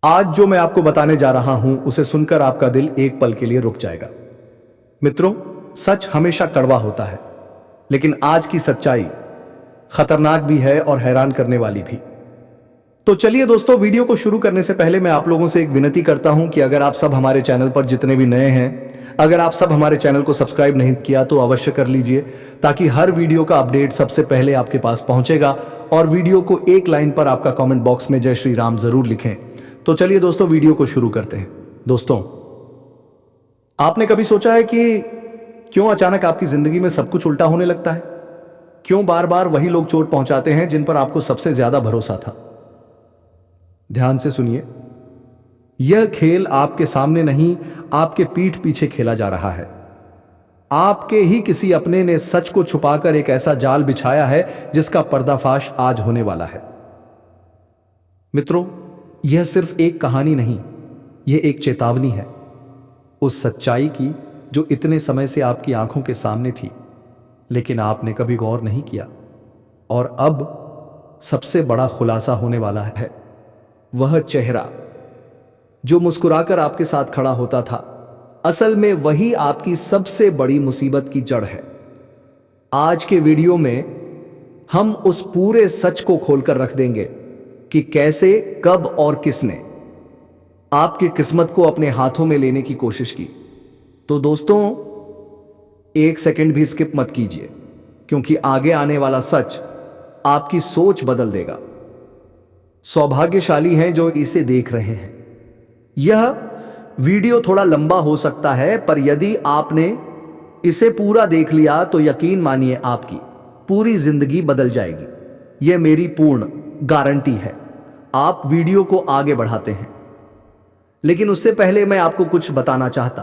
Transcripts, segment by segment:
आज जो मैं आपको बताने जा रहा हूं उसे सुनकर आपका दिल एक पल के लिए रुक जाएगा। मित्रों, सच हमेशा कड़वा होता है, लेकिन आज की सच्चाई खतरनाक भी है और हैरान करने वाली भी। तो चलिए दोस्तों, वीडियो को शुरू करने से पहले मैं आप लोगों से एक विनती करता हूं कि अगर आप सब हमारे चैनल पर जितने भी नए हैं, अगर आप सब हमारे चैनल को सब्सक्राइब नहीं किया तो अवश्य कर लीजिए, ताकि हर वीडियो का अपडेट सबसे पहले आपके पास पहुंचेगा। और वीडियो को एक लाइन पर आपका कमेंट बॉक्स में जय श्री राम जरूर लिखें। तो चलिए दोस्तों, वीडियो को शुरू करते हैं। दोस्तों, आपने कभी सोचा है कि क्यों अचानक आपकी जिंदगी में सब कुछ उल्टा होने लगता है? क्यों बार बार वही लोग चोट पहुंचाते हैं जिन पर आपको सबसे ज्यादा भरोसा था? ध्यान से सुनिए, यह खेल आपके सामने नहीं, आपके पीठ पीछे खेला जा रहा है। आपके ही किसी अपने ने सच को छुपाकर एक ऐसा जाल बिछाया है जिसका पर्दाफाश आज होने वाला है। मित्रों, यह सिर्फ एक कहानी नहीं, यह एक चेतावनी है उस सच्चाई की जो इतने समय से आपकी आंखों के सामने थी, लेकिन आपने कभी गौर नहीं किया। और अब सबसे बड़ा खुलासा होने वाला है। वह चेहरा जो मुस्कुराकर आपके साथ खड़ा होता था, असल में वही आपकी सबसे बड़ी मुसीबत की जड़ है। आज के वीडियो में हम उस पूरे सच को खोलकर रख देंगे कि कैसे, कब और किसने आपकी किस्मत को अपने हाथों में लेने की कोशिश की। तो दोस्तों, एक सेकंड भी स्किप मत कीजिए, क्योंकि आगे आने वाला सच आपकी सोच बदल देगा। सौभाग्यशाली हैं जो इसे देख रहे हैं। यह वीडियो थोड़ा लंबा हो सकता है, पर यदि आपने इसे पूरा देख लिया तो यकीन मानिए आपकी पूरी जिंदगी बदल जाएगी। यह मेरी पूर्ण गारंटी है। आप वीडियो को आगे बढ़ाते हैं, लेकिन उससे पहले मैं आपको कुछ बताना चाहता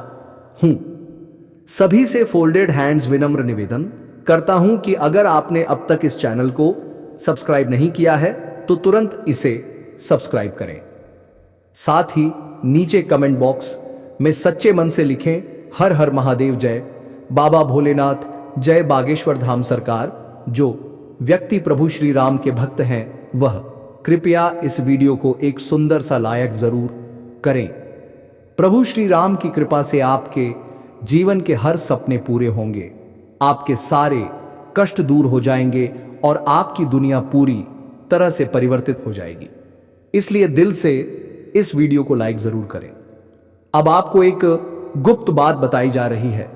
हूं। सभी से फोल्डेड हैंड्स विनम्र निवेदन करता हूं कि अगर आपने अब तक इस चैनल को सब्सक्राइब नहीं किया है तो तुरंत इसे सब्सक्राइब करें। साथ ही नीचे कमेंट बॉक्स में सच्चे मन से लिखें, हर हर महादेव जय, बाबा भोलेनाथ जय, बागेश्वर धाम सरकार। जो व्यक्ति प्रभु श्री राम के भक्त हैं वह कृपया इस वीडियो को एक सुंदर सा लाइक जरूर करें। प्रभु श्री राम की कृपा से आपके जीवन के हर सपने पूरे होंगे, आपके सारे कष्ट दूर हो जाएंगे और आपकी दुनिया पूरी तरह से परिवर्तित हो जाएगी। इसलिए दिल से इस वीडियो को लाइक जरूर करें। अब आपको एक गुप्त बात बताई जा रही है।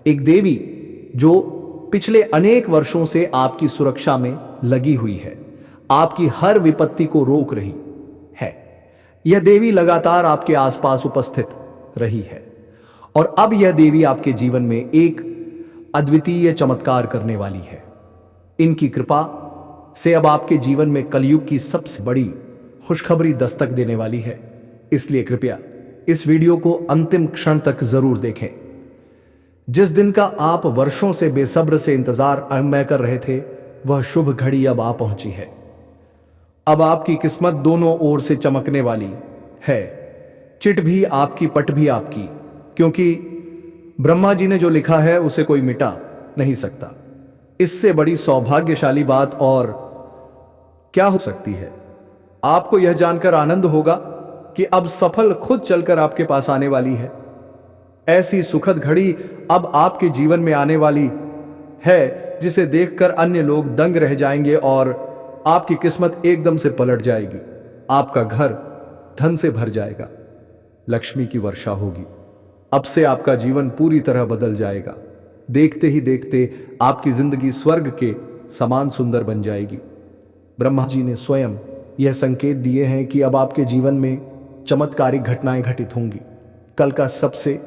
एक देवी जो पिछले अनेक वर्षों से आपकी सुरक्षा में लगी हुई है, आपकी हर विपत्ति को रोक रही है। यह देवी लगातार आपके आसपास उपस्थित रही है, और अब यह देवी आपके जीवन में एक अद्वितीय चमत्कार करने वाली है। इनकी कृपा से अब आपके जीवन में कलयुग की सबसे बड़ी खुशखबरी दस्तक देने वाली है। इसलिए कृपया इस वीडियो को अंतिम क्षण तक जरूर देखें। जिस दिन का आप वर्षों से बेसब्र से इंतजार कर रहे थे, वह शुभ घड़ी अब आ पहुंची है। अब आपकी किस्मत दोनों ओर से चमकने वाली है। चिट भी आपकी, पट भी आपकी, क्योंकि ब्रह्मा जी ने जो लिखा है उसे कोई मिटा नहीं सकता। इससे बड़ी सौभाग्यशाली बात और क्या हो सकती है? आपको यह जानकर आनंद होगा कि अब सफल खुद चलकर आपके पास आने वाली है। ऐसी सुखद घड़ी अब आपके जीवन में आने वाली है जिसे देखकर अन्य लोग दंग रह जाएंगे और आपकी किस्मत एकदम से पलट जाएगी। आपका घर धन से भर जाएगा, लक्ष्मी की वर्षा होगी। अब से आपका जीवन पूरी तरह बदल जाएगा। देखते ही देखते आपकी जिंदगी स्वर्ग के समान सुंदर बन जाएगी। ब्रह्मा जी ने स्वयं यह संकेत दिए हैं कि अब आपके जीवन में चमत्कारिक घटनाएं घटित होंगी। कल का सबसे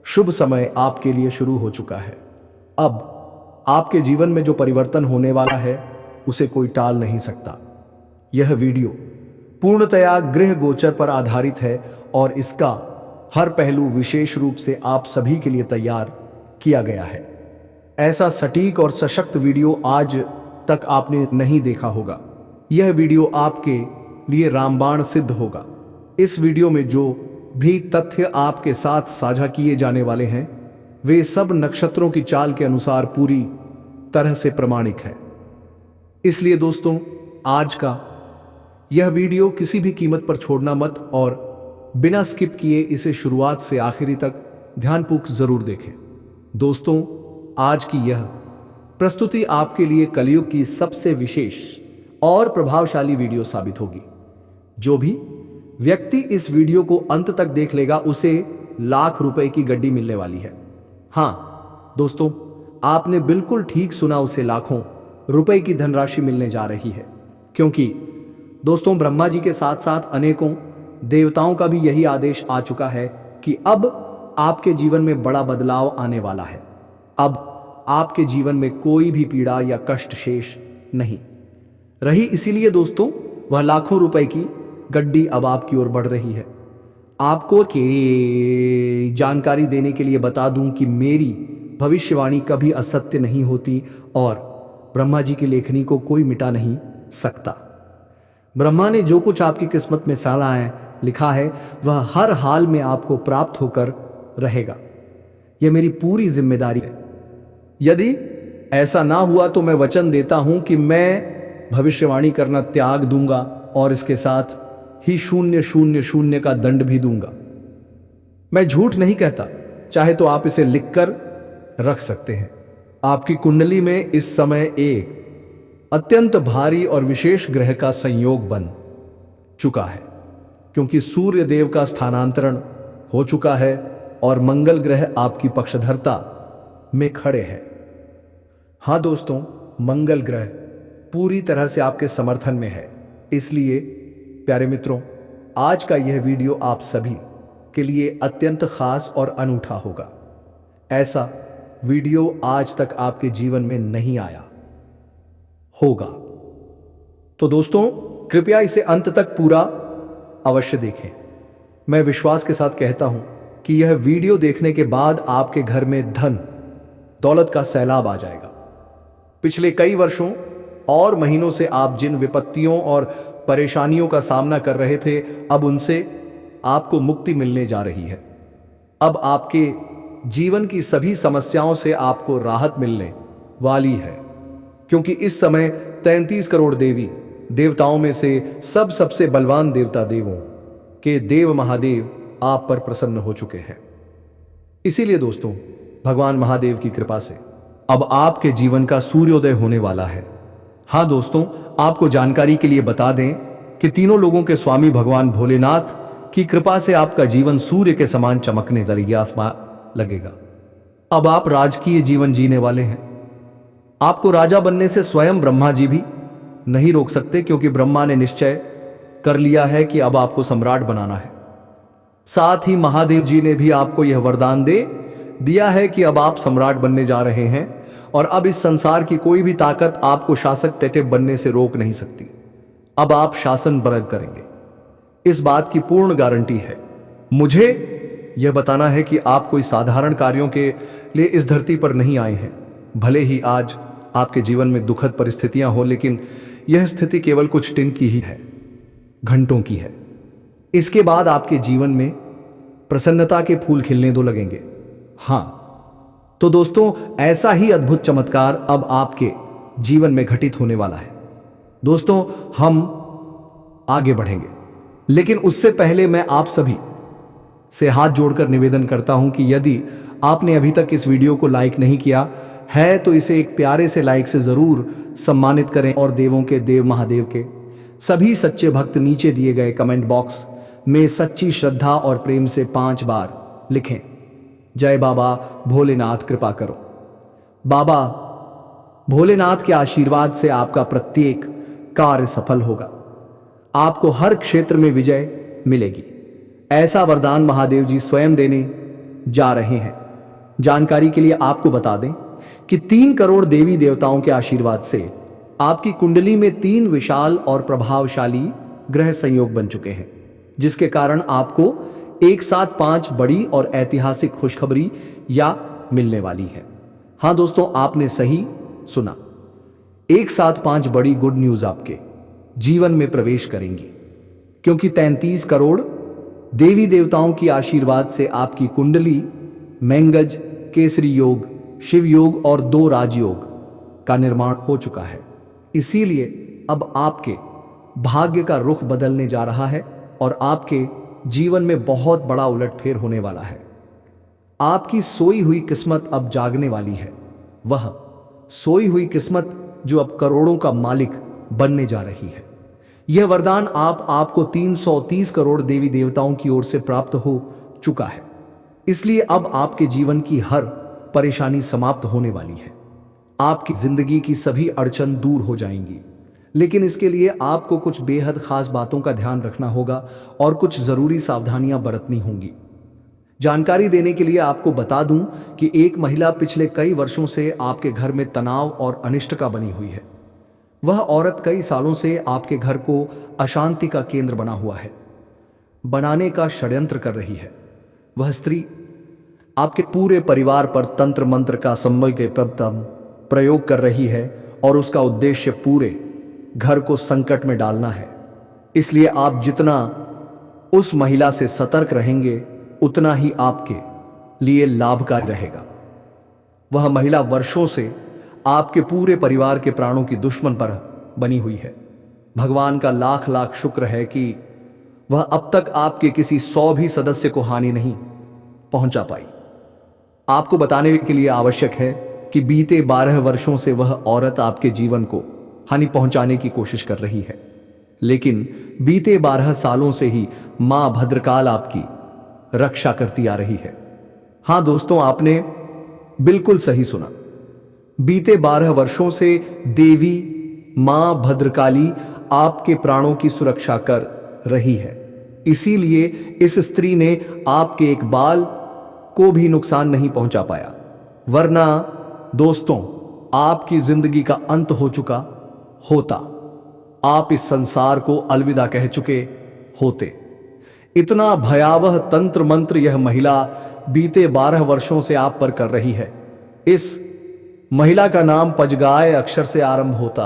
शुभ समय आपके लिए शुरू हो चुका है। अब आपके जीवन में जो परिवर्तन होने वाला है उसे कोई टाल नहीं सकता। यह वीडियो पूर्णतया गृह गोचर पर आधारित है और इसका हर पहलू विशेष रूप से आप सभी के लिए तैयार किया गया है। ऐसा सटीक और सशक्त वीडियो आज तक आपने नहीं देखा होगा। यह वीडियो आपके लिए रामबाण सिद्ध होगा। इस वीडियो में जो भी तथ्य आपके साथ साझा किए जाने वाले हैं, वे सब नक्षत्रों की चाल के अनुसार पूरी तरह से प्रमाणिक है। इसलिए दोस्तों, आज का यह वीडियो किसी भी कीमत पर छोड़ना मत और बिना स्किप किए इसे शुरुआत से आखिरी तक ध्यानपूर्वक जरूर देखें। दोस्तों, आज की यह प्रस्तुति आपके लिए कलयुग की सबसे विशेष और प्रभावशाली वीडियो साबित होगी। जो भी व्यक्ति इस वीडियो को अंत तक देख लेगा उसे लाख रुपए की गड्डी मिलने वाली है। हाँ दोस्तों, आपने बिल्कुल ठीक सुना, उसे लाखों रुपए की धनराशि मिलने जा रही है। क्योंकि दोस्तों, ब्रह्मा जी के साथ साथ अनेकों देवताओं का भी यही आदेश आ चुका है कि अब आपके जीवन में बड़ा बदलाव आने वाला है। अब आपके जीवन में कोई भी पीड़ा या कष्ट शेष नहीं रही। इसीलिए दोस्तों, वह लाखों रुपए की गड्डी अब आपकी ओर बढ़ रही है। आपको के जानकारी देने के लिए बता दूं कि मेरी भविष्यवाणी कभी असत्य नहीं होती और ब्रह्मा जी की लेखनी को कोई मिटा नहीं सकता। ब्रह्मा ने जो कुछ आपकी किस्मत में साला है लिखा है, वह हर हाल में आपको प्राप्त होकर रहेगा। यह मेरी पूरी जिम्मेदारी है। यदि ऐसा ना हुआ तो मैं वचन देता हूं कि मैं भविष्यवाणी करना त्याग दूंगा और इसके साथ ही 000 का दंड भी दूंगा। मैं झूठ नहीं कहता, चाहे तो आप इसे लिखकर रख सकते हैं। आपकी कुंडली में इस समय एक अत्यंत भारी और विशेष ग्रह का संयोग बन चुका है, क्योंकि सूर्य देव का स्थानांतरण हो चुका है और मंगल ग्रह आपकी पक्षधरता में खड़े हैं। हाँ दोस्तों, मंगल ग्रह पूरी तरह से आपके समर्थन में है। इसलिए प्यारे मित्रों, आज का यह वीडियो आप सभी के लिए अत्यंत खास और अनूठा होगा। ऐसा वीडियो आज तक आपके जीवन में नहीं आया होगा। तो दोस्तों, कृपया इसे अंत तक पूरा अवश्य देखें। मैं विश्वास के साथ कहता हूं कि यह वीडियो देखने के बाद आपके घर में धन दौलत का सैलाब आ जाएगा। पिछले कई वर्षों और महीनों से आप जिन विपत्तियों और परेशानियों का सामना कर रहे थे, अब उनसे आपको मुक्ति मिलने जा रही है। अब आपके जीवन की सभी समस्याओं से आपको राहत मिलने वाली है, क्योंकि इस समय 33 करोड़ देवी देवताओं में से सबसे बलवान देवता देवों के देव महादेव आप पर प्रसन्न हो चुके हैं। इसीलिए दोस्तों, भगवान महादेव की कृपा से अब आपके जीवन का सूर्योदय होने वाला है। हाँ दोस्तों, आपको जानकारी के लिए बता दें कि तीनों लोगों के स्वामी भगवान भोलेनाथ की कृपा से आपका जीवन सूर्य के समान चमकने लगेगा। अब आप राजकीय जीवन जीने वाले हैं। आपको राजा बनने से स्वयं ब्रह्मा जी भी नहीं रोक सकते, क्योंकि ब्रह्मा ने निश्चय कर लिया है कि अब आपको सम्राट बनाना है। साथ ही महादेव जी ने भी आपको यह वरदान दे दिया है कि अब आप सम्राट बनने जा रहे हैं और अब इस संसार की कोई भी ताकत आपको शासक तेटे बनने से रोक नहीं सकती। अब आप शासन बरद करेंगे, इस बात की पूर्ण गारंटी है। मुझे यह बताना है कि आप कोई साधारण कार्यों के लिए इस धरती पर नहीं आए हैं। भले ही आज आपके जीवन में दुखद परिस्थितियां हो, लेकिन यह स्थिति केवल कुछ दिन की ही है, घंटों की है। इसके बाद आपके जीवन में प्रसन्नता के फूल खिलने दो लगेंगे। हाँ तो दोस्तों, ऐसा ही अद्भुत चमत्कार अब आपके जीवन में घटित होने वाला है। दोस्तों, हम आगे बढ़ेंगे, लेकिन उससे पहले मैं आप सभी से हाथ जोड़कर निवेदन करता हूं कि यदि आपने अभी तक इस वीडियो को लाइक नहीं किया है तो इसे एक प्यारे से लाइक से जरूर सम्मानित करें और देवों के देव महादेव के सभी सच्चे भक्त नीचे दिए गए कमेंट बॉक्स में सच्ची श्रद्धा और प्रेम से 5 बार लिखें, जय बाबा भोलेनाथ कृपा करो। बाबा भोलेनाथ के आशीर्वाद से आपका प्रत्येक कार्य सफल होगा, आपको हर क्षेत्र में विजय मिलेगी। ऐसा वरदान महादेव जी स्वयं देने जा रहे हैं। जानकारी के लिए आपको बता दें कि 3 करोड़ देवी देवताओं के आशीर्वाद से आपकी कुंडली में 3 विशाल और प्रभावशाली ग्रह संयोग बन चुके हैं, जिसके कारण आपको एक साथ 5 बड़ी और ऐतिहासिक खुशखबरी या मिलने वाली है। हाँ दोस्तों, आपने सही सुना, एक साथ 5 बड़ी गुड न्यूज आपके जीवन में प्रवेश करेंगी, क्योंकि 33 करोड़ देवी देवताओं की आशीर्वाद से आपकी कुंडली मैंगज, केसरी योग, शिव योग और 2 राजयोग का निर्माण हो चुका है। इसीलिए अब आपके भाग्य का रुख बदलने जा रहा है और आपके जीवन में बहुत बड़ा उलटफेर होने वाला है। आपकी सोई हुई किस्मत अब जागने वाली है, वह सोई हुई किस्मत जो अब करोड़ों का मालिक बनने जा रही है। यह वरदान आपको 330 करोड़ देवी देवताओं की ओर से प्राप्त हो चुका है। इसलिए अब आपके जीवन की हर परेशानी समाप्त होने वाली है। आपकी जिंदगी की सभी अड़चन दूर हो जाएंगी, लेकिन इसके लिए आपको कुछ बेहद खास बातों का ध्यान रखना होगा और कुछ जरूरी सावधानियां बरतनी होंगी। जानकारी देने के लिए आपको बता दूं कि एक महिला पिछले कई वर्षों से आपके घर में तनाव और अनिष्ट का बनी हुई है। वह औरत कई सालों से आपके घर को अशांति का केंद्र बना हुआ है, बनाने का षड्यंत्र कर रही है। वह स्त्री आपके पूरे परिवार पर तंत्र मंत्र का संबल के प्रयोग कर रही है और उसका उद्देश्य पूरे घर को संकट में डालना है। इसलिए आप जितना उस महिला से सतर्क रहेंगे उतना ही आपके लिए लाभकारी रहेगा। वह महिला वर्षों से आपके पूरे परिवार के प्राणों की दुश्मन पर बनी हुई है। भगवान का लाख लाख शुक्र है कि वह अब तक आपके किसी 100 भी सदस्य को हानि नहीं पहुंचा पाई। आपको बताने के लिए आवश्यक है कि बीते 12 वर्षों से वह औरत आपके जीवन को हानि पहुंचाने की कोशिश कर रही है, लेकिन बीते 12 सालों से ही मां भद्रकाल आपकी रक्षा करती आ रही है। हां दोस्तों, आपने बिल्कुल सही सुना। बीते 12 वर्षों से देवी मां भद्रकाली आपके प्राणों की सुरक्षा कर रही है। इसीलिए इस स्त्री ने आपके एक बाल को भी नुकसान नहीं पहुंचा पाया, वरना दोस्तों आपकी जिंदगी का अंत हो चुका होता। आप इस संसार को अलविदा कह चुके होते। इतना भयावह तंत्र मंत्र यह महिला बीते 12 वर्षों से आप पर कर रही है। इस महिला का नाम पजगाय अक्षर से आरंभ होता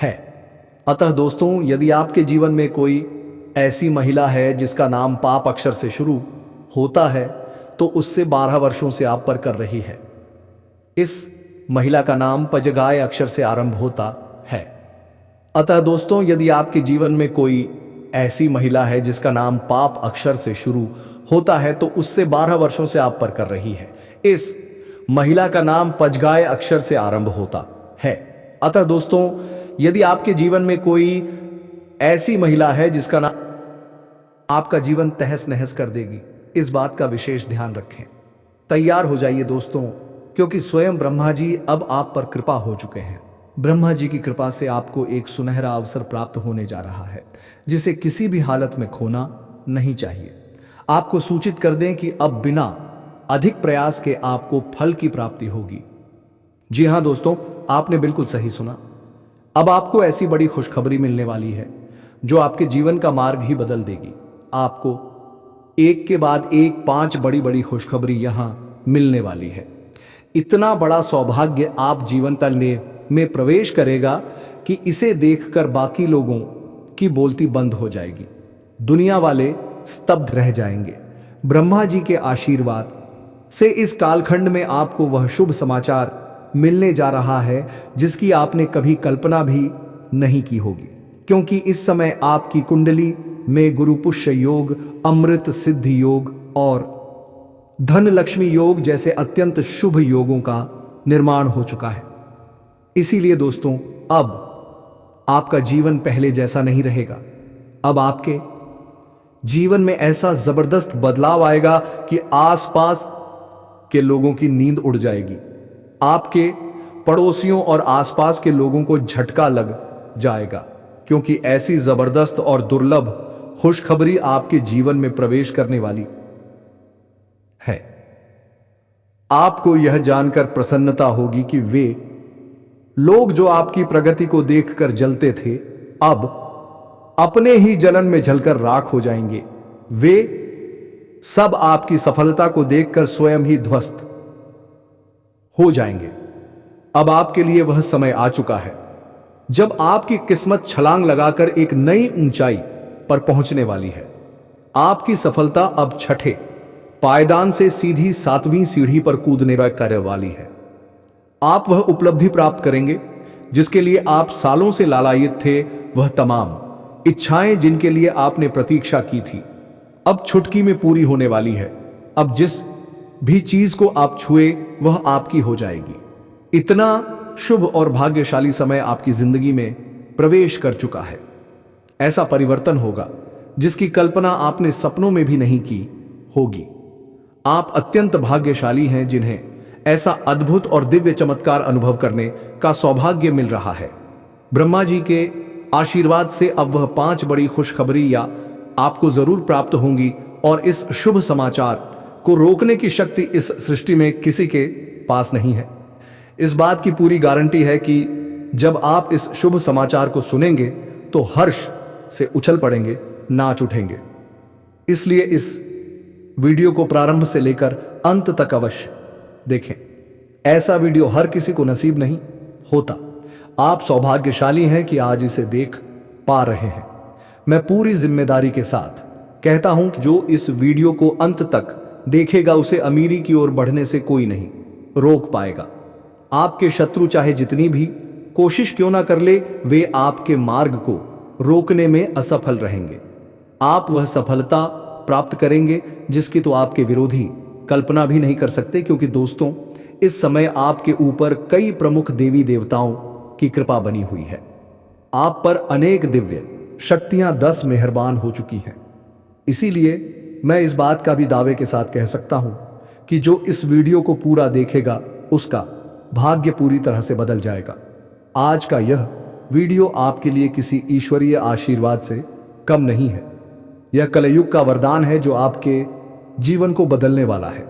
है। अतः दोस्तों, यदि आपके जीवन में कोई ऐसी महिला है जिसका नाम पाप अक्षर से शुरू होता है, तो उससे 12 वर्षों से आप पर कर रही है। इस महिला का नाम पजगाय अक्षर से आरंभ होता है। अतः दोस्तों, यदि आपके जीवन में कोई ऐसी महिला है जिसका नाम पाप अक्षर से शुरू होता है, तो उससे 12 वर्षों से आप पर कर रही है। इस महिला का नाम पजगाय अक्षर से आरंभ होता है। अतः दोस्तों, यदि आपके जीवन में कोई ऐसी महिला है जिसका नाम आपका जीवन तहस नहस कर देगी, इस बात का विशेष ध्यान रखें। तैयार हो जाइए दोस्तों, क्योंकि स्वयं ब्रह्मा जी अब आप पर कृपा हो चुके हैं। ब्रह्मा जी की कृपा से आपको एक सुनहरा अवसर प्राप्त होने जा रहा है, जिसे किसी भी हालत में खोना नहीं चाहिए। आपको सूचित कर दें कि अब बिना अधिक प्रयास के आपको फल की प्राप्ति होगी। जी हां दोस्तों, आपने बिल्कुल सही सुना। अब आपको ऐसी बड़ी खुशखबरी मिलने वाली है जो आपके जीवन का मार्ग ही बदल देगी। आपको एक के बाद एक 5 बड़ी बड़ी खुशखबरी यहां मिलने वाली है। इतना बड़ा सौभाग्य आप जीवन में प्रवेश करेगा कि इसे देखकर बाकी लोगों की बोलती बंद हो जाएगी। दुनिया वाले स्तब्ध रह जाएंगे। ब्रह्मा जी के आशीर्वाद से इस कालखंड में आपको वह शुभ समाचार मिलने जा रहा है जिसकी आपने कभी कल्पना भी नहीं की होगी, क्योंकि इस समय आपकी कुंडली में गुरु पुष्य योग, अमृत सिद्धि योग और धन लक्ष्मी योग जैसे अत्यंत शुभ योगों का निर्माण हो चुका है। इसीलिए दोस्तों, अब आपका जीवन पहले जैसा नहीं रहेगा। अब आपके जीवन में ऐसा जबरदस्त बदलाव आएगा कि आसपास के लोगों की नींद उड़ जाएगी। आपके पड़ोसियों और आसपास के लोगों को झटका लग जाएगा, क्योंकि ऐसी जबरदस्त और दुर्लभ खुशखबरी आपके जीवन में प्रवेश करने वाली है। आपको यह जानकर प्रसन्नता होगी कि वे लोग जो आपकी प्रगति को देखकर जलते थे, अब अपने ही जलन में जलकर राख हो जाएंगे। वे सब आपकी सफलता को देखकर स्वयं ही ध्वस्त हो जाएंगे। अब आपके लिए वह समय आ चुका है जब आपकी किस्मत छलांग लगाकर एक नई ऊंचाई पर पहुंचने वाली है। आपकी सफलता अब छठे पायदान से सीधी 7वीं सीढ़ी पर कूदने करने वाली है। आप वह उपलब्धि प्राप्त करेंगे जिसके लिए आप सालों से लालायित थे। वह तमाम इच्छाएं जिनके लिए आपने प्रतीक्षा की थी अब छुटकी में पूरी होने वाली है। अब जिस भी चीज को आप छुए वह आपकी हो जाएगी। इतना शुभ और भाग्यशाली समय आपकी जिंदगी में प्रवेश कर चुका है। ऐसा परिवर्तन होगा जिसकी कल्पना आपने सपनों में भी नहीं की होगी। आप अत्यंत भाग्यशाली हैं जिन्हें ऐसा अद्भुत और दिव्य चमत्कार अनुभव करने का सौभाग्य मिल रहा है। ब्रह्मा जी के आशीर्वाद से अब वह 5 बड़ी खुशखबरी या आपको जरूर प्राप्त होंगी और इस शुभ समाचार को रोकने की शक्ति इस सृष्टि में किसी के पास नहीं है। इस बात की पूरी गारंटी है कि जब आप इस शुभ समाचार को सुनेंगे तो हर्ष से उछल पड़ेंगे, नाच उठेंगे। इसलिए इस वीडियो को प्रारंभ से लेकर अंत तक अवश्य देखें। ऐसा वीडियो हर किसी को नसीब नहीं होता। आप सौभाग्यशाली हैं कि आज इसे देख पा रहे हैं। मैं पूरी जिम्मेदारी के साथ कहता हूं कि जो इस वीडियो को अंत तक देखेगा उसे अमीरी की ओर बढ़ने से कोई नहीं रोक पाएगा। आपके शत्रु चाहे जितनी भी कोशिश क्यों ना कर ले, वे आपके मार्ग को रोकने में असफल रहेंगे। आप वह सफलता प्राप्त करेंगे जिसकी तो आपके विरोधी कल्पना भी नहीं कर सकते, क्योंकि दोस्तों इस समय आपके ऊपर कई प्रमुख देवी देवताओं की कृपा बनी हुई है। आप पर अनेक दिव्य शक्तियां 10 मेहरबान हो चुकी हैं। इसीलिए मैं इस बात का भी दावे के साथ कह सकता हूं कि जो इस वीडियो को पूरा देखेगा उसका भाग्य पूरी तरह से बदल जाएगा। आज का यह वीडियो आपके लिए किसी ईश्वरीय आशीर्वाद से कम नहीं है। यह कलयुग का वरदान है जो आपके जीवन को बदलने वाला है।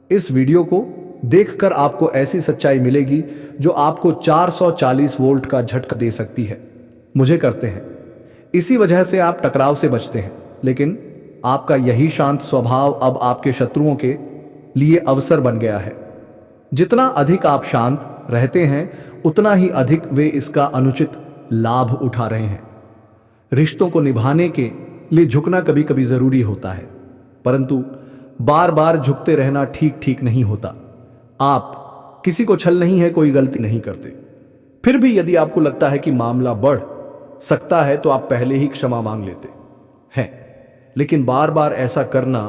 इस वीडियो को देखकर आपको ऐसी सच्चाई मिलेगी जो आपको 440 वोल्ट का झटका दे सकती है। मुझे करते हैं, इसी वजह से आप टकराव से बचते हैं, लेकिन आपका यही शांत स्वभाव अब आपके शत्रुओं के लिए अवसर बन गया है। जितना अधिक आप शांत रहते हैं उतना ही अधिक वे इसका अनुचित लाभ उठा रहे हैं। रिश्तों को निभाने के लिए झुकना कभी कभी जरूरी होता है, परंतु बार बार झुकते रहना ठीक नहीं होता। आप किसी को छल नहीं है, कोई गलती नहीं करते। फिर भी यदि आपको लगता है कि मामला बढ़ सकता है तो आप पहले ही क्षमा मांग लेते हैं, लेकिन बार बार ऐसा करना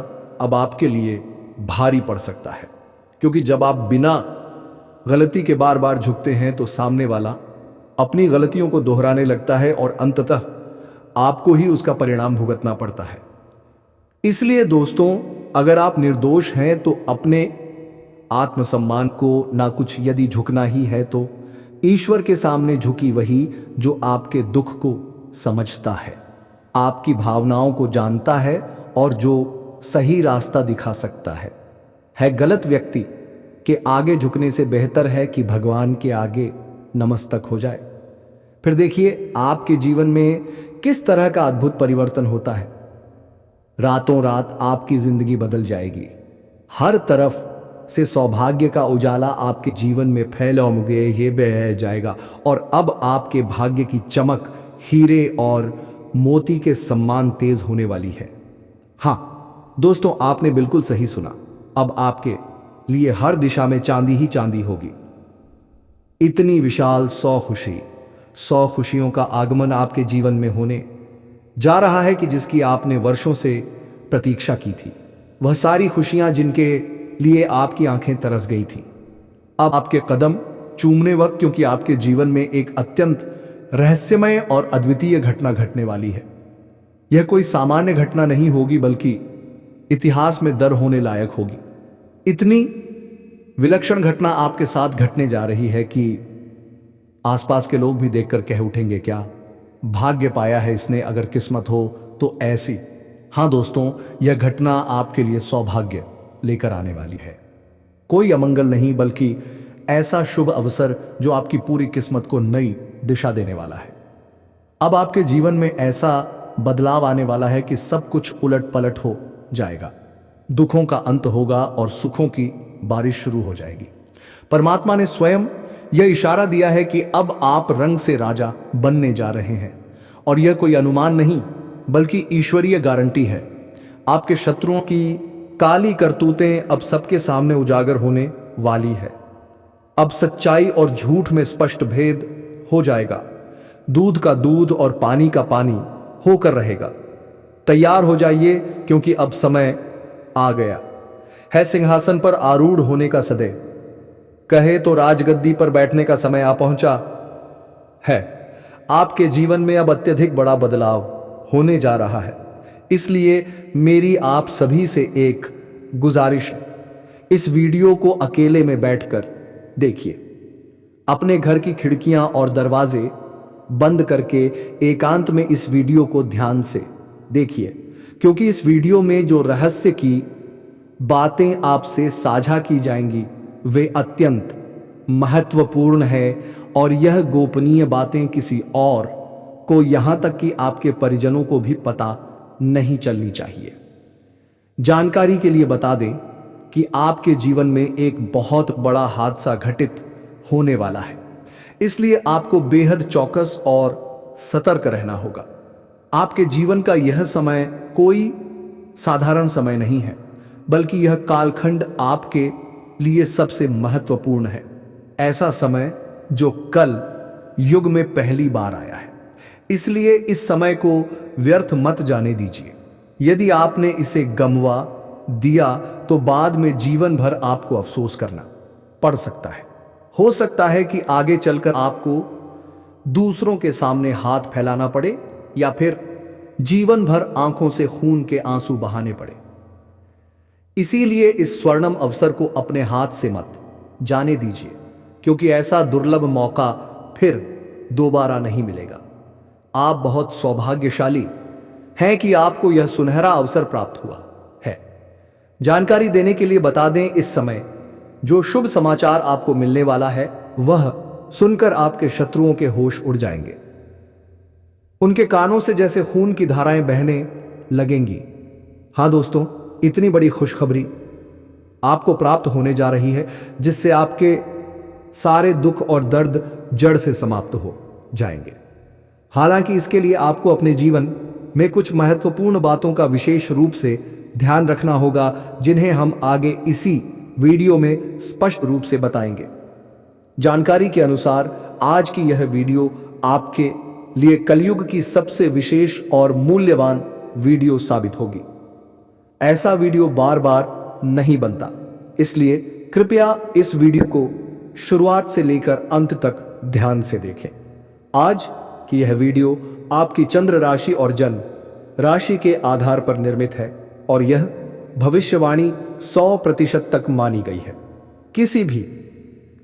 अब आपके लिए भारी पड़ सकता है, क्योंकि जब आप बिना गलती के बार बार झुकते हैं तो सामने वाला अपनी गलतियों को दोहराने लगता है और अंततः आपको ही उसका परिणाम भुगतना पड़ता है। इसलिए दोस्तों, अगर आप निर्दोष हैं तो अपने आत्मसम्मान को ना कुछ यदि झुकना ही है तो ईश्वर के सामने झुकी वही जो आपके दुख को समझता है, आपकी भावनाओं को जानता है और जो सही रास्ता दिखा सकता है। गलत व्यक्ति के आगे झुकने से बेहतर है कि भगवान के आगे नमस्तक हो जाए। फिर देखिए आपके जीवन में किस तरह का अद्भुत परिवर्तन होता है। रातों रात आपकी जिंदगी बदल जाएगी। हर तरफ से सौभाग्य का उजाला आपके जीवन में फैलोगे ये बह जाएगा और अब आपके भाग्य की चमक हीरे और मोती के सम्मान तेज होने वाली है। हाँ दोस्तों, आपने बिल्कुल सही सुना। अब आपके लिए हर दिशा में चांदी ही चांदी होगी। इतनी विशाल 100 खुशियों का आगमन आपके जीवन में होने जा रहा है कि जिसकी आपने वर्षों से प्रतीक्षा की थी। वह सारी खुशियां जिनके लिए आपकी आंखें तरस गई थी, अब आपके कदम चूमने वक्त, क्योंकि आपके जीवन में एक अत्यंत रहस्यमय और अद्वितीय घटना घटने वाली है। यह कोई सामान्य घटना नहीं होगी बल्कि इतिहास में दर्ज होने लायक होगी। इतनी विलक्षण घटना आपके साथ घटने जा रही है कि आसपास के लोग भी देखकर कह उठेंगे, क्या भाग्य पाया है इसने, अगर किस्मत हो तो ऐसी। हाँ दोस्तों, यह घटना आपके लिए सौभाग्य लेकर आने वाली है। कोई अमंगल नहीं बल्कि ऐसा शुभ अवसर जो आपकी पूरी किस्मत को नई दिशा देने वाला है। अब आपके जीवन में ऐसा बदलाव आने वाला है कि सब कुछ उलट पलट हो जाएगा। दुखों का अंत होगा और सुखों की बारिश शुरू हो जाएगी। परमात्मा ने स्वयं यह इशारा दिया है कि अब आप रंग से राजा बनने जा रहे हैं, और यह कोई अनुमान नहीं बल्कि ईश्वरीय गारंटी है। आपके शत्रुओं की काली करतूतें अब सबके सामने उजागर होने वाली है। अब सच्चाई और झूठ में स्पष्ट भेद हो जाएगा। दूध का दूध और पानी का पानी होकर रहेगा। तैयार हो जाइए, क्योंकि अब समय आ गया है सिंहासन पर आरूढ़ होने का, सदैव कहे तो राजगद्दी पर बैठने का समय आ पहुंचा है। आपके जीवन में अब अत्यधिक बड़ा बदलाव होने जा रहा है। इसलिए मेरी आप सभी से एक गुजारिश है, इस वीडियो को अकेले में बैठकर देखिए। अपने घर की खिड़कियां और दरवाजे बंद करके एकांत में इस वीडियो को ध्यान से देखिए, क्योंकि इस वीडियो में जो रहस्य की बातें आपसे साझा की जाएंगी वे अत्यंत महत्वपूर्ण है, और यह गोपनीय बातें किसी और को, यहां तक कि आपके परिजनों को भी पता नहीं चलनी चाहिए। जानकारी के लिए बता दें कि आपके जीवन में एक बहुत बड़ा हादसा घटित होने वाला है, इसलिए आपको बेहद चौकस और सतर्क रहना होगा। आपके जीवन का यह समय कोई साधारण समय नहीं है, बल्कि यह कालखंड आपके लिए सबसे महत्वपूर्ण है। ऐसा समय जो कल युग में पहली बार आया है, इसलिए इस समय को व्यर्थ मत जाने दीजिए। यदि आपने इसे गंवा दिया तो बाद में जीवन भर आपको अफसोस करना पड़ सकता है। हो सकता है कि आगे चलकर आपको दूसरों के सामने हाथ फैलाना पड़े, या फिर जीवन भर आंखों से खून के आंसू बहाने पड़े। इसीलिए इस स्वर्णिम अवसर को अपने हाथ से मत जाने दीजिए, क्योंकि ऐसा दुर्लभ मौका फिर दोबारा नहीं मिलेगा। आप बहुत सौभाग्यशाली हैं कि आपको यह सुनहरा अवसर प्राप्त हुआ है। जानकारी देने के लिए बता दें, इस समय जो शुभ समाचार आपको मिलने वाला है वह सुनकर आपके शत्रुओं के होश उड़ जाएंगे। उनके कानों से जैसे खून की धाराएं बहने लगेंगी। हां दोस्तों, इतनी बड़ी खुशखबरी आपको प्राप्त होने जा रही है, जिससे आपके सारे दुख और दर्द जड़ से समाप्त हो जाएंगे। हालांकि इसके लिए आपको अपने जीवन में कुछ महत्वपूर्ण बातों का विशेष रूप से ध्यान रखना होगा, जिन्हें हम आगे इसी वीडियो में स्पष्ट रूप से बताएंगे। जानकारी के अनुसार आज की यह वीडियो आपके लिए कलयुग की सबसे विशेष और मूल्यवान वीडियो साबित होगी। ऐसा वीडियो बार बार नहीं बनता, इसलिए कृपया इस वीडियो को शुरुआत से लेकर अंत तक ध्यान से देखें। आज कि यह वीडियो आपकी चंद्र राशि और जन्म राशि के आधार पर निर्मित है, और यह भविष्यवाणी 100% तक मानी गई है। किसी भी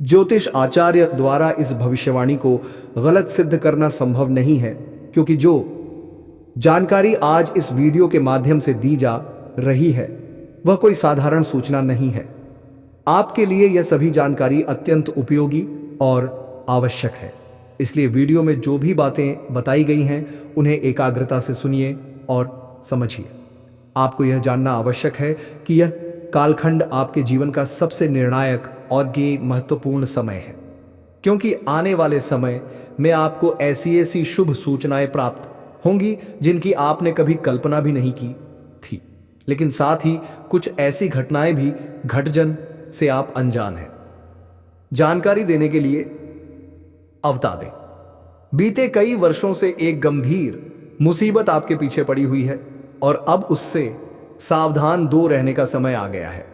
ज्योतिष आचार्य द्वारा इस भविष्यवाणी को गलत सिद्ध करना संभव नहीं है, क्योंकि जो जानकारी आज इस वीडियो के माध्यम से दी जा रही है वह कोई साधारण सूचना नहीं है। आपके लिए यह सभी जानकारी अत्यंत उपयोगी और आवश्यक है, इसलिए वीडियो में जो भी बातें बताई गई हैं उन्हें एकाग्रता से सुनिए और समझिए। आपको यह जानना आवश्यक है कि यह कालखंड आपके जीवन का सबसे निर्णायक और महत्वपूर्ण समय है, क्योंकि आने वाले समय में आपको ऐसी ऐसी शुभ सूचनाएं प्राप्त होंगी जिनकी आपने कभी कल्पना भी नहीं की थी, लेकिन साथ ही कुछ ऐसी घटनाएं भी घटजन से आप अनजान हैं। जानकारी देने के लिए अवता दें, बीते कई वर्षों से एक गंभीर मुसीबत आपके पीछे पड़ी हुई है, और अब उससे सावधान दो रहने का समय आ गया है।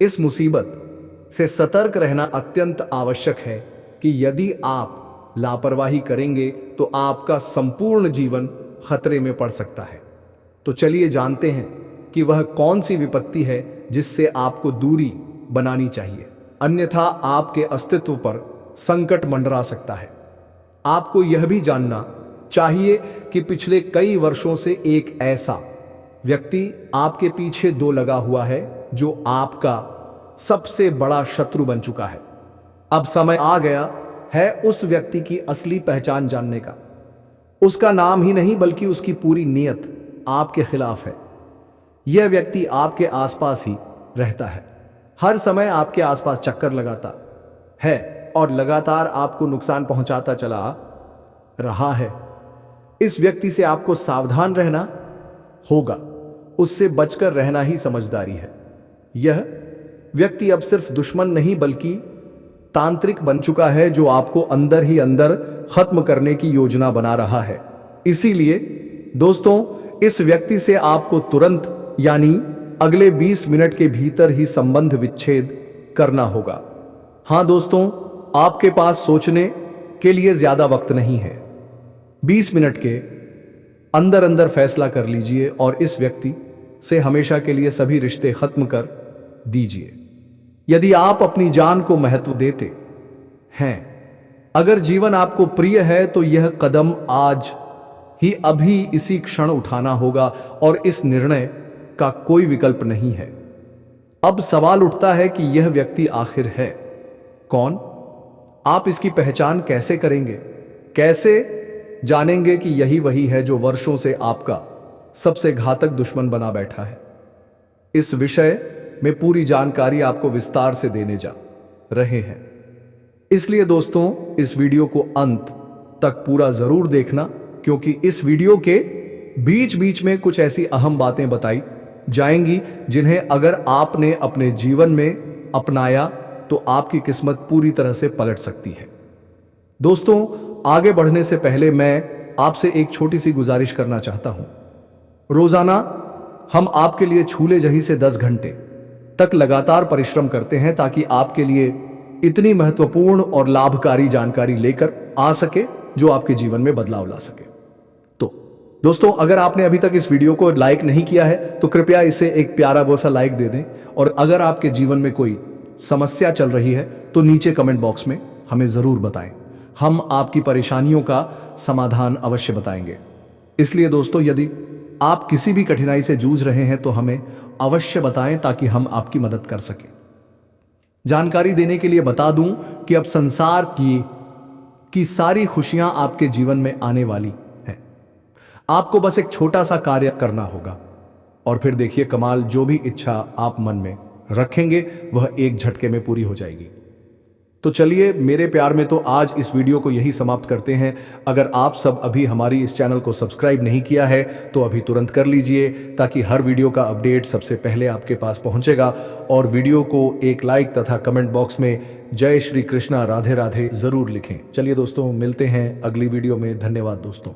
इस मुसीबत से सतर्क रहना अत्यंत आवश्यक है कि यदि आप लापरवाही करेंगे तो आपका संपूर्ण जीवन खतरे में पड़ सकता है। तो चलिए जानते हैं कि वह कौन सी विपत्ति है जिससे आपको दूरी बनानी चाहिए, अन्यथा आपके अस्तित्व पर संकट मंडरा सकता है। आपको यह भी जानना चाहिए कि पिछले कई वर्षों से एक ऐसा व्यक्ति आपके पीछे दो लगा हुआ है जो आपका सबसे बड़ा शत्रु बन चुका है। अब समय आ गया है उस व्यक्ति की असली पहचान जानने का। उसका नाम ही नहीं बल्कि उसकी पूरी नीयत आपके खिलाफ है। यह व्यक्ति आपके आसपास ही रहता है, हर समय आपके आसपास चक्कर लगाता है और लगातार आपको नुकसान पहुंचाता चला रहा है। इस व्यक्ति से आपको सावधान रहना होगा, उससे बचकर रहना ही समझदारी है। यह व्यक्ति अब सिर्फ दुश्मन नहीं बल्कि तांत्रिक बन चुका है, जो आपको अंदर ही अंदर खत्म करने की योजना बना रहा है। इसीलिए दोस्तों, इस व्यक्ति से आपको तुरंत यानी अगले 20 मिनट के भीतर ही संबंध विच्छेद करना होगा। हां दोस्तों, आपके पास सोचने के लिए ज्यादा वक्त नहीं है। 20 मिनट के अंदर अंदर फैसला कर लीजिए और इस व्यक्ति से हमेशा के लिए सभी रिश्ते खत्म कर दीजिए। यदि आप अपनी जान को महत्व देते हैं, अगर जीवन आपको प्रिय है, तो यह कदम आज ही अभी इसी क्षण उठाना होगा और इस निर्णय का कोई विकल्प नहीं है। अब सवाल उठता है कि यह व्यक्ति आखिर है कौन? आप इसकी पहचान कैसे करेंगे? कैसे जानेंगे कि यही वही है जो वर्षों से आपका सबसे घातक दुश्मन बना बैठा है? इस विषय में पूरी जानकारी आपको विस्तार से देने जा रहे हैं। इसलिए दोस्तों, इस वीडियो को अंत तक पूरा जरूर देखना, क्योंकि इस वीडियो के बीच बीच में कुछ ऐसी अहम बातें बताई जाएंगी जिन्हें अगर आपने अपने जीवन में अपनाया तो आपकी किस्मत पूरी तरह से पलट सकती है। दोस्तों, आगे बढ़ने से पहले मैं आपसे एक छोटी सी गुजारिश करना चाहता हूं। रोजाना हम आपके लिए छूले जही से 10 घंटे तक लगातार परिश्रम करते हैं ताकि आपके लिए इतनी महत्वपूर्ण और लाभकारी जानकारी लेकर आ सके जो आपके जीवन में बदलाव ला सके। तो दोस्तों, अगर आपने अभी तक इस वीडियो को लाइक नहीं किया है तो कृपया इसे एक प्यारा सा लाइक दे दें, और अगर आपके जीवन में कोई समस्या चल रही है तो नीचे कमेंट बॉक्स में हमें जरूर बताएं। हम आपकी परेशानियों का समाधान अवश्य बताएंगे। इसलिए दोस्तों, यदि आप किसी भी कठिनाई से जूझ रहे हैं तो हमें अवश्य बताएं ताकि हम आपकी मदद कर सकें। जानकारी देने के लिए बता दूं कि अब संसार की सारी खुशियां आपके जीवन में आने वाली हैं। आपको बस एक छोटा सा कार्य करना होगा और फिर देखिए कमाल, जो भी इच्छा आप मन में रखेंगे वह एक झटके में पूरी हो जाएगी। तो चलिए मेरे प्यार में, तो आज इस वीडियो को यही समाप्त करते हैं। अगर आप सब अभी हमारी इस चैनल को सब्सक्राइब नहीं किया है तो अभी तुरंत कर लीजिए, ताकि हर वीडियो का अपडेट सबसे पहले आपके पास पहुंचेगा। और वीडियो को एक लाइक तथा कमेंट बॉक्स में जय श्री कृष्णा, राधे राधे जरूर लिखें। चलिए दोस्तों, मिलते हैं अगली वीडियो में। धन्यवाद दोस्तों।